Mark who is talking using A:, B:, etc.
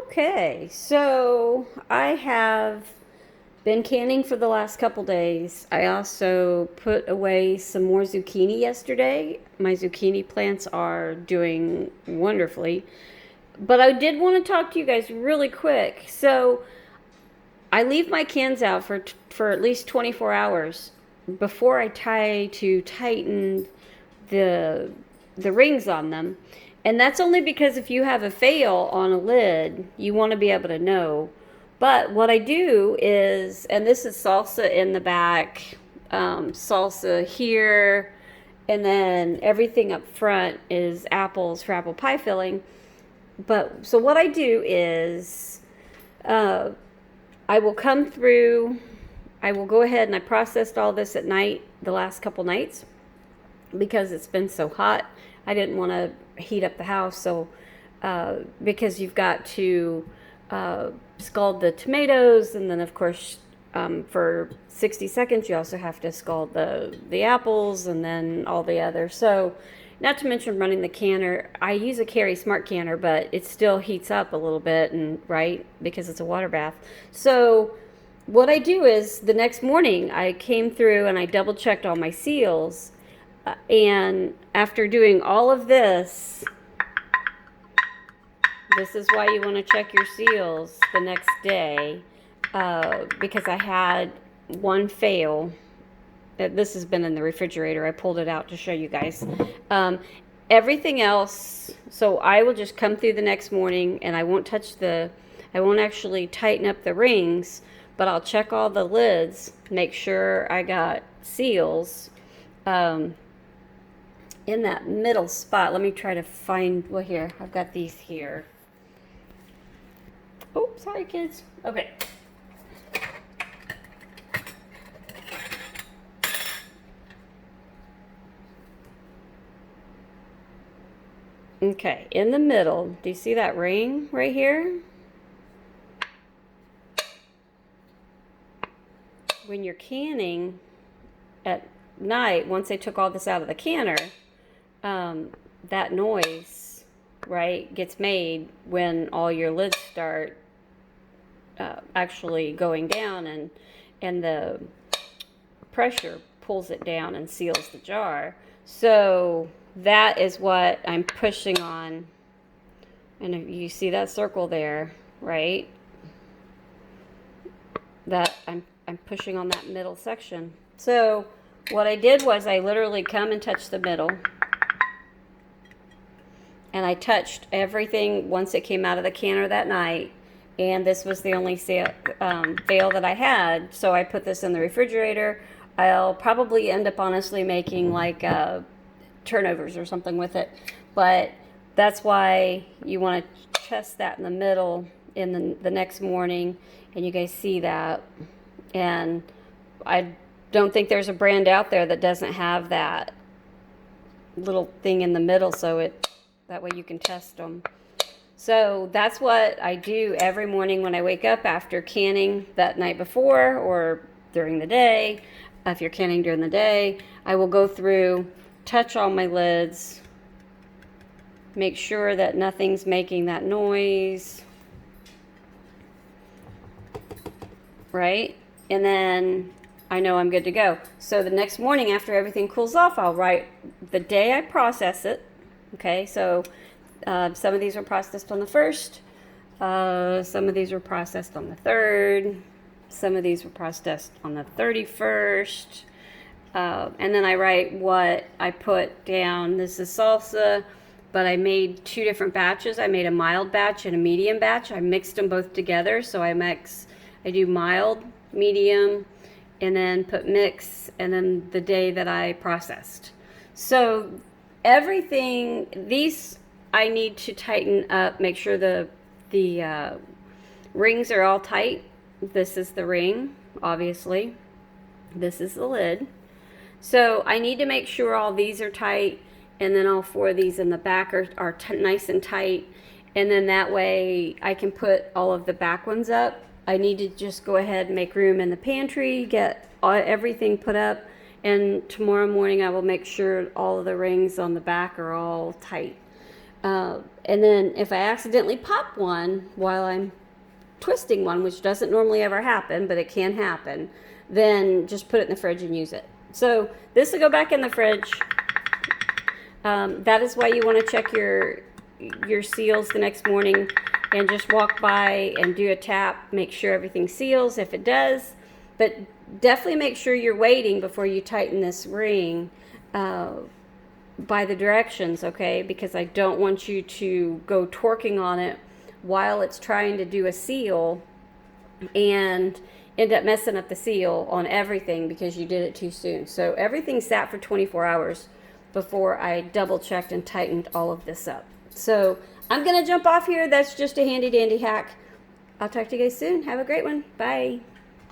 A: Okay, so I have been canning for the last couple days. I also put away some more zucchini yesterday. My zucchini plants are doing wonderfully. But I did want to talk to you guys really quick. So I leave my cans out for at least 24 hours before I try to tighten the the rings on them. And that's only because if you have a fail on a lid, you want to be able to know. But what I do is, and this is salsa in the back, salsa here, and then everything up front is apples for apple pie filling. But so what I do is, uh, I will come through, I will go ahead and I processed all this at night, the last couple nights, because it's been so hot. I didn't want to heat up the house, so because you've got to scald the tomatoes, and then of course for 60 seconds you also have to scald the apples, and then all the others. So, not to mention running the canner. I use a Carry Smart canner, but it still heats up a little bit, and right, because it's a water bath. So what I do is the next morning I came through and I double checked all my seals. And after doing all of this, this is why you want to check your seals the next day, because I had one fail. This has been in the refrigerator. I pulled it out to show you guys. Everything else, so I will just come through the next morning and I won't actually tighten up the rings, but I'll check all the lids, make sure I got seals. In that middle spot, let me try to find, well, here, I've got these here. Oh, sorry, kids. Okay. Okay, in the middle, do you see that ring right here? When you're canning at night, once they took all this out of the canner, that noise, right, gets made when all your lids start actually going down, and the pressure pulls it down and seals the jar. So that is what I'm pushing on. And you see that circle there, right? That I'm pushing on that middle section. So what I did was I literally come and touched the middle. And I touched everything once it came out of the canner that night. And this was the only fail that I had. So I put this in the refrigerator. I'll probably end up honestly making like turnovers or something with it. But that's why you want to test that in the middle in the next morning. And you guys see that. And I don't think there's a brand out there that doesn't have that little thing in the middle, so that way you can test them. So that's what I do every morning when I wake up after canning that night before or during the day. If you're canning during the day, I will go through, touch all my lids, make sure that nothing's making that noise, right? And then I know I'm good to go. So the next morning after everything cools off, I'll write the day I process it. Okay, so some of these were processed on the 1st, some of these were processed on the 3rd, some of these were processed on the 31st, and then I write what I put down. This is salsa, but I made 2 different batches. I made a mild batch and a medium batch. I mixed them both together, so I do mild, medium, and then put mix, and then the day that I processed. So everything, these I need to tighten up, make sure the rings are all tight. This is the ring, obviously. This is the lid. So I need to make sure all these are tight, and then all 4 of these in the back are nice and tight, and then that way I can put all of the back ones up. I need to just go ahead and make room in the pantry, get everything put up, and tomorrow morning I will make sure all of the rings on the back are all tight. And then if I accidentally pop one while I'm twisting one, which doesn't normally ever happen, but it can happen, then just put it in the fridge and use it. So this will go back in the fridge. That is why you want to check your seals the next morning and just walk by and do a tap, make sure everything seals if it does. But definitely make sure you're waiting before you tighten this ring by the directions, okay? Because I don't want you to go torquing on it while it's trying to do a seal and end up messing up the seal on everything because you did it too soon. So everything sat for 24 hours before I double checked and tightened all of this up. So I'm gonna jump off here. That's just a handy dandy hack. I'll talk to you guys soon. Have a great one. Bye.